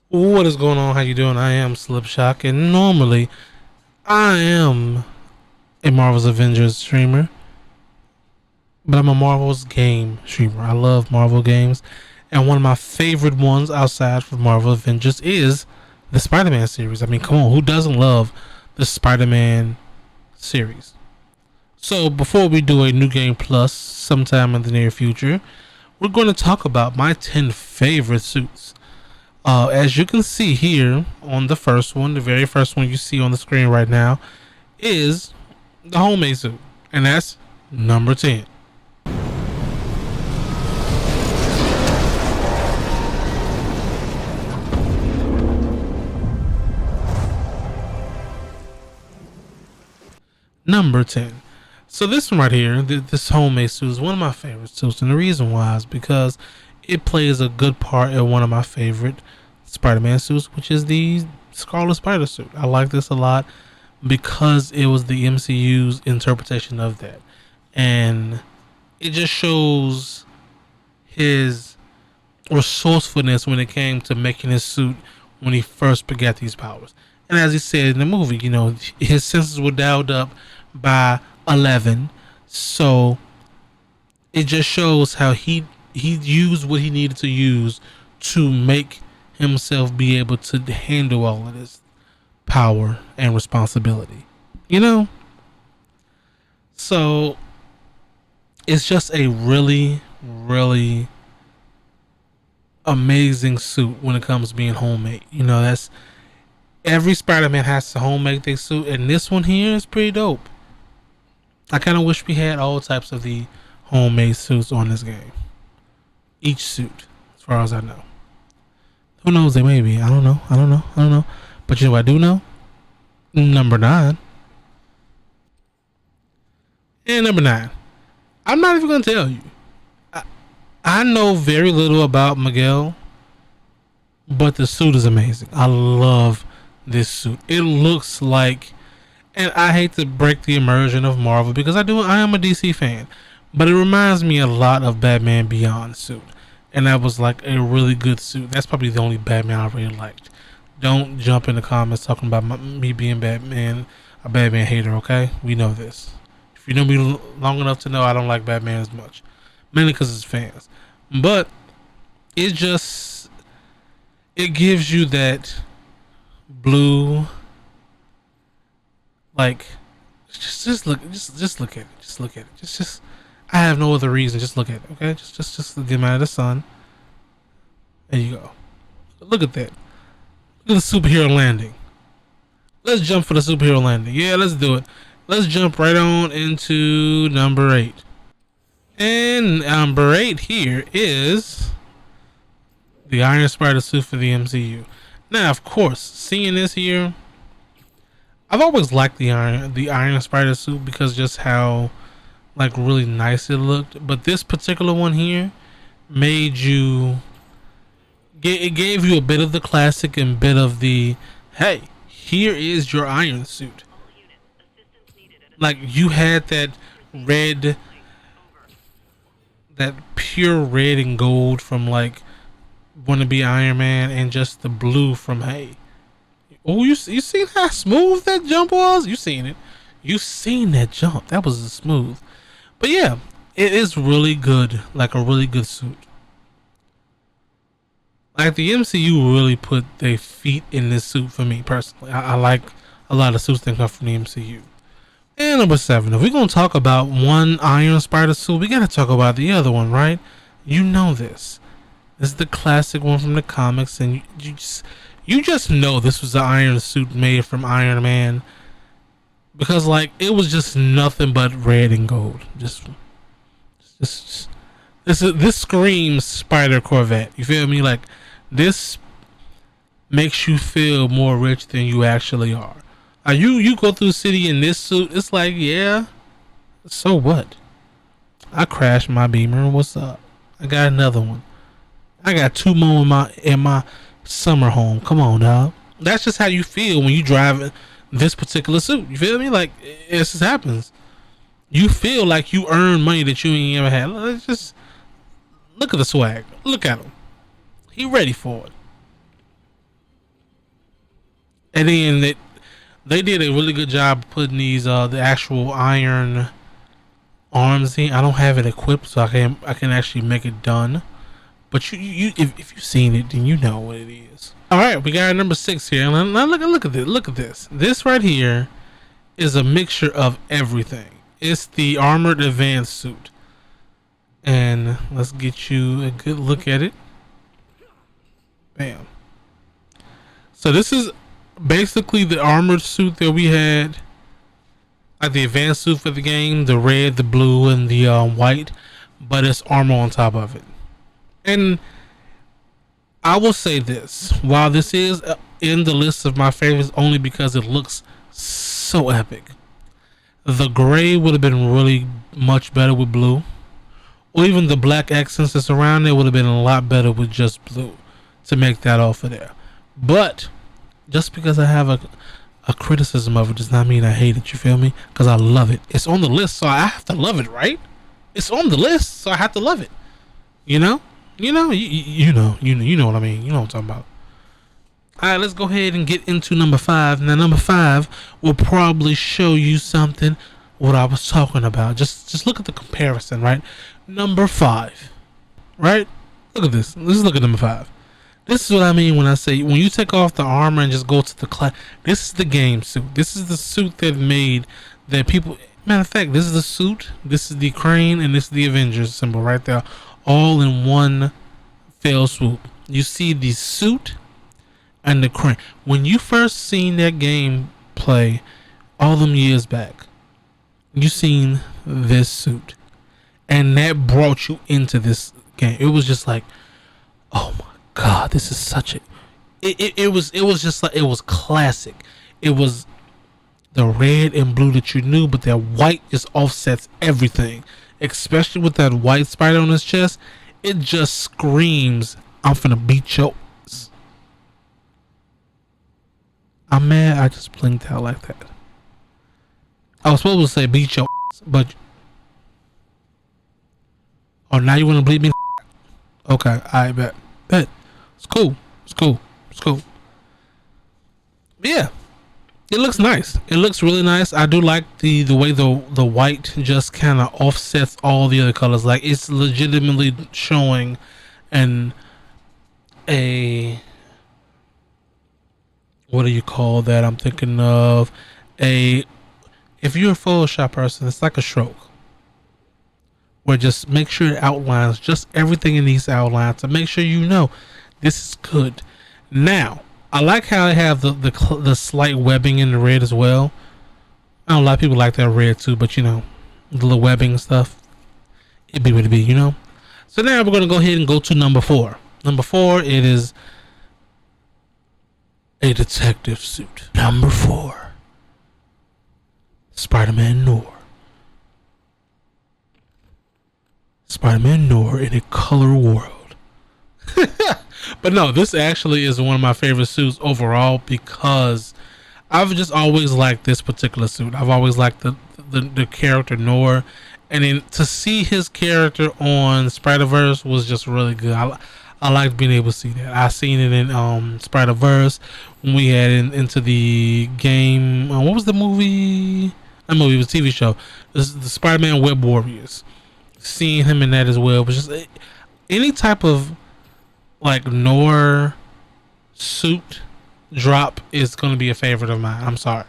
What is going on? How you doing? I am Slipshock, and normally I am a Marvel's Avengers streamer, but I'm a Marvel's game streamer. I love Marvel games, and one of my favorite ones outside of Marvel Avengers is the Spider-Man series. I mean, come on, who doesn't love the Spider-Man series? So before we do a new game plus sometime in the near future, we're going to talk about my 10 favorite suits. As you can see here on the first one, the very first one you see on the screen right now is the homemade suit, and that's number 10. Number 10. So this one right here, this homemade suit is one of my favorite suits, and the reason why is because it plays a good part in one of my favorite Spider-Man suits, which is the Scarlet Spider suit. I like this a lot because it was the MCU's interpretation of that, and it just shows his resourcefulness when it came to making his suit when he first begat these powers. And as he said in the movie, his senses were dialed up by 11, so it just shows how he used what he needed to use to make himself be able to handle all of this power and responsibility. You know? So it's just a really, really amazing suit when it comes to being homemade. That's every Spider-Man has to homemade their suit, and this one here is pretty dope. I kind of wish we had all types of the homemade suits on this game. Each suit, as far as I know. Who knows? They may be. I don't know. But you know what I do know? Number 9. And number 9. I'm not even going to tell you. I know very little about Miguel, but the suit is amazing. I love this suit. It looks like, and I hate to break the immersion of Marvel because I am a DC fan, but it reminds me a lot of Batman Beyond suit. And that was like a really good suit. That's probably the only Batman I really liked. Don't jump in the comments talking about me being a Batman hater, okay? We know this. If you know me long enough to know I don't like Batman as much. Mainly because it's fans. But it gives you that blue, like, just look at it. Just look at it. Just I have no other reason. Just look at it, okay? Just get him out of the sun. There you go. Look at that. Look at the superhero landing. Let's jump for the superhero landing. Yeah, let's do it. Let's jump right on into number 8. And number 8 here is the Iron Spider suit for the MCU. Now, of course, seeing this here, I've always liked the Iron Spider suit because just how like really nice it looked. But this particular one here it gave you a bit of the classic and bit of the, hey, here is your Iron suit. Like you had that red, that pure red and gold from like Wanna Be Iron Man, and just the blue from Hey. Oh, you seen how smooth that jump was? You seen it. You seen that jump. That was smooth. But yeah, it is really good. Like a really good suit. Like the MCU really put their feet in this suit for me personally. I like a lot of suits that come from the MCU. And number 7, if we're going to talk about one Iron Spider suit, we got to talk about the other one, right? You know this. This is the classic one from the comics, and you just know this was the Iron suit made from Iron Man, because like it was just nothing but red and gold. This screams Spider Corvette. You feel me? Like this makes you feel more rich than you actually are. You go through the city in this suit, it's like, yeah, so what? I crashed my Beamer. What's up? I got another one. I got 2 more in my summer home. Come on, dog. That's just how you feel when you drive this particular suit. You feel me? Like it just happens. You feel like you earn money that you ain't ever had. Just look at the swag. Look at him. He ready for it. And then they did a really good job putting these the actual iron arms in. I don't have it equipped, so I can actually make it done. But if you've seen it, then you know what it is. All right, we got number 6 here. Now look at this. Look at this. This right here is a mixture of everything. It's the armored advanced suit, and let's get you a good look at it. Bam. So this is basically the armored suit that we had, like the advanced suit for the game, the red, the blue, and the white, but it's armor on top of it. And I will say this, while this is in the list of my favorites only because it looks so epic, the gray would have been really much better with blue, or even the black accents that's around there would have been a lot better with just blue to make that off of there. But just because I have a criticism of it does not mean I hate it, you feel me? Because I love it. It's on the list, so I have to love it, right? It's on the list, so I have to love it. You know what I mean. You know what I'm talking about. All right, let's go ahead and get into number 5. Now, number 5 will probably show you something what I was talking about. Just look at the comparison, right? Number 5, right? Look at this. Let's look at number 5. This is what I mean when I say when you take off the armor and just go to the class. This is the game suit. This is the suit that made that people. Matter of fact, this is the suit. This is the crane, and this is the Avengers symbol right there, all in one fell swoop. You see the suit and the crane. When you first seen that game play, all them years back, you seen this suit, and that brought you into this game. It was just like, oh my God, this is such a. It was just like, it was classic. It was the red and blue that you knew, but that white just offsets everything. Especially with that white spider on his chest, it just screams, "I'm finna beat your ass." I'm mad. I just blinked out like that. I was supposed to say beat your ass, but oh, now you want to bleep me? Okay, I bet. It's cool. Yeah, it looks nice. It looks really nice. I do like the way the white just kind of offsets all the other colors. Like, it's legitimately showing a what do you call that? I'm thinking of if you're a Photoshop person, it's like a stroke. Where just make sure it outlines just everything in these outlines to make sure you know this is good. Now, I like how they have the slight webbing in the red as well. I know a lot of people like that red too, but you know, the little webbing and stuff, it be what it be, you know. So now we're gonna go ahead and go to number 4. Number 4, it is a detective suit. Number 4, Spider-Man Noir. Spider-Man Noir in a color world. But no, this actually is one of my favorite suits overall because I've just always liked this particular suit. I've always liked the character Noir, and then to see his character on Spider-Verse was just really good. I liked being able to see that. I seen it in Spider-Verse when we had into the game. What was the movie? That movie was a TV show. This is the Spider-Man Web Warriors. Seeing him in that as well, but just any type of like Noir suit drop is going to be a favorite of mine. I'm sorry.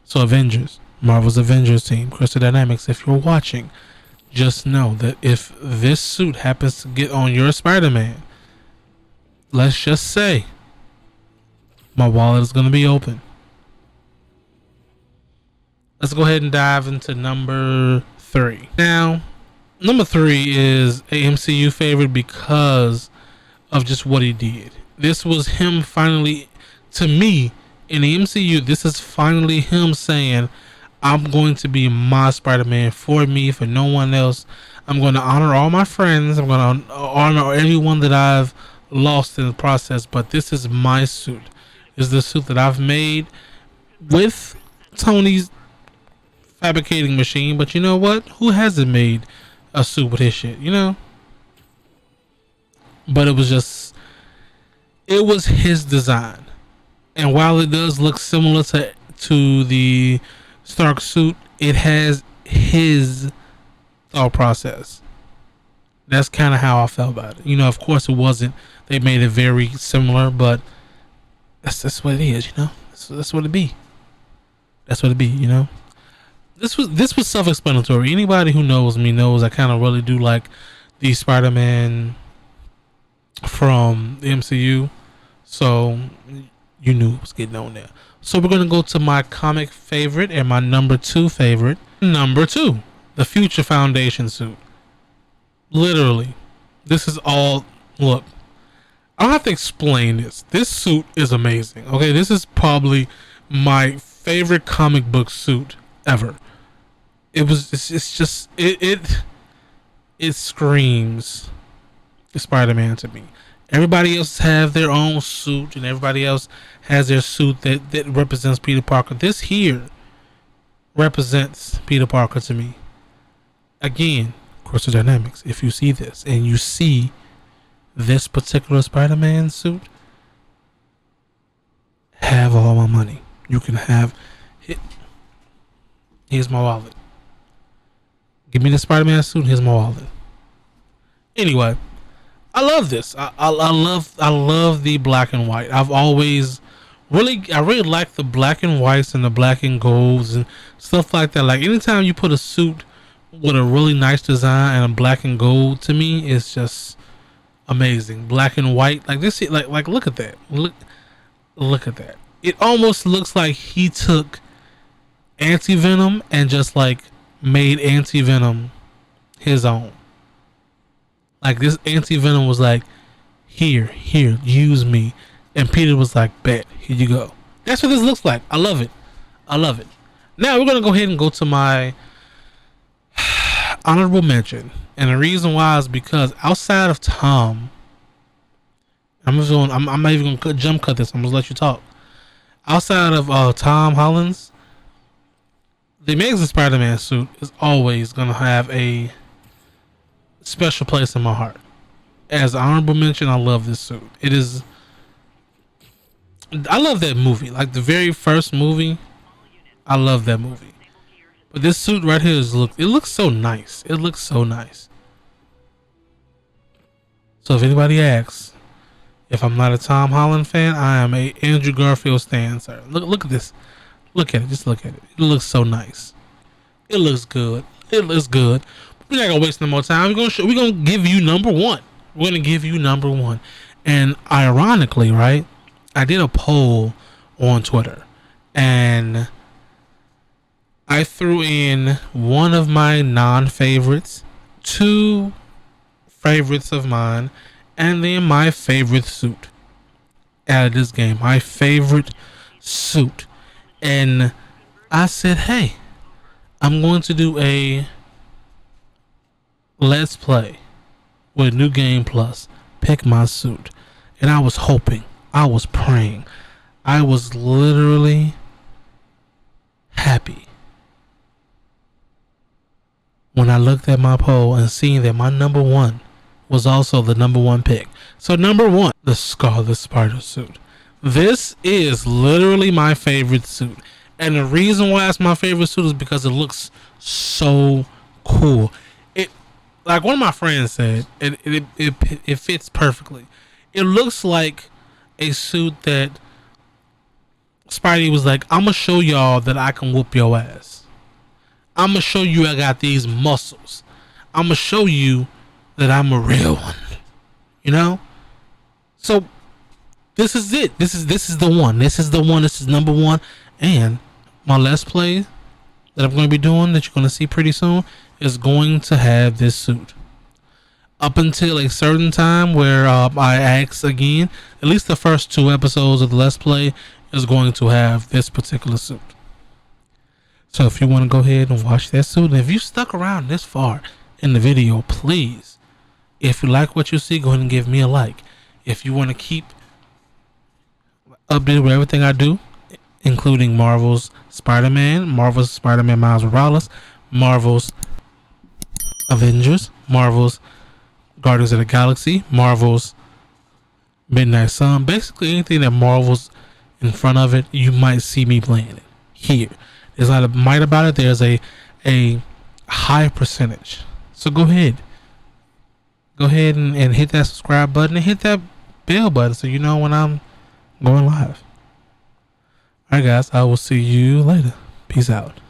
So Avengers, Marvel's Avengers team, Crystal Dynamics, if you're watching, just know that if this suit happens to get on your Spider-Man, let's just say my wallet is going to be open. Let's go ahead and dive into number 3. Now, number 3 is a MCU favorite because of just what he did. This was him finally, to me, in the MCU, this is finally him saying, I'm going to be my Spider-Man for me, for no one else. I'm going to honor all my friends. I'm going to honor everyone that I've lost in the process, but this is my suit. This is the suit that I've made with Tony's fabricating machine, but you know what? Who hasn't made a suit with his shit, you know? But it was his design. And while it does look similar to the Stark suit, it has his thought process. That's kind of how I felt about it. You know, of course, it wasn't. They made it very similar, but that's what it is. You know, that's what it be. That's what it be. You know, this was self-explanatory. Anybody who knows me knows I kind of really do like the Spider-Man from the MCU. So you knew it was getting on there. So we're gonna go to my comic favorite and my number 2 favorite. Number 2, the Future Foundation suit. Literally, this is all. Look, I don't have to explain this. This suit is amazing. Okay, this is probably my favorite comic book suit ever. It's just it screams Spider-Man to me. Everybody else have their own suit, and everybody else has their suit that represents Peter Parker. This here represents Peter Parker to me. Again, Crystal Dynamics. If you see this and you see this particular Spider-Man suit, have all my money. You can have it. Here's my wallet. Give me the Spider-Man suit. Here's my wallet. Anyway, I love this. I love the black and white. I really like the black and whites and the black and golds and stuff like that. Like anytime you put a suit with a really nice design and a black and gold, to me it's just amazing. Black and white, like this, like look at that. Look at that. It almost looks like he took Anti-Venom and just like made Anti-Venom his own. Like this Anti-Venom was like, here, use me. And Peter was like, bet, here you go. That's what this looks like. I love it. Now we're going to go ahead and go to my honorable mention. And the reason why is because outside of Tom, I'm not even going to jump cut this. I'm going to let you talk. Outside of Tom Holland's, the Amazing Spider-Man suit is always going to have a special place in my heart. As an honorable mention, I love this suit. I love that movie. Like the very first movie, I love that movie. But this suit right here it looks so nice. It looks so nice. So if anybody asks if I'm not a Tom Holland fan, I am a Andrew Garfield stan, sir. Look at this. Look at it. Just look at it. It looks so nice. It looks good. We're not gonna waste no more time. We're gonna give you number one. We're gonna give you number one. And ironically, right, I did a poll on Twitter, and I threw in one of my non-favorites, 2 favorites of mine, and then my favorite suit out of this game. My favorite suit. And I said, hey, I'm going to do a Let's Play with New Game Plus. Pick my suit. And I was hoping, I was praying, I was literally happy when I looked at my poll and seeing that my number 1 was also the number 1 pick. So number 1, the Scarlet Spider suit. This is literally my favorite suit. And the reason why it's my favorite suit is because it looks so cool. It, like one of my friends said, it fits perfectly. It looks like a suit that Spidey was like, I'm gonna show y'all that I can whoop your ass. I'm gonna show you I got these muscles. I'm gonna show you that I'm a real one. You know? So this is it. This is the one. This is the one. This is number 1. And my Let's Play that I'm going to be doing, that you're going to see pretty soon, is going to have this suit. Up until a certain time where I ask again, at least the first 2 episodes of the Let's Play is going to have this particular suit. So if you want to go ahead and watch that suit, and if you stuck around this far in the video, please, if you like what you see, go ahead and give me a like. If you want to keep updated with everything I do, including Marvel's Spider-Man, Marvel's Spider-Man Miles Morales, Marvel's Avengers, Marvel's Guardians of the Galaxy, Marvel's Midnight Sun, basically anything that Marvel's in front of it, you might see me playing it here. There's not a might about it. There's a high percentage. So go ahead and hit that subscribe button and hit that bell button so you know when I'm going live. Alright guys, I will see you later. Peace out.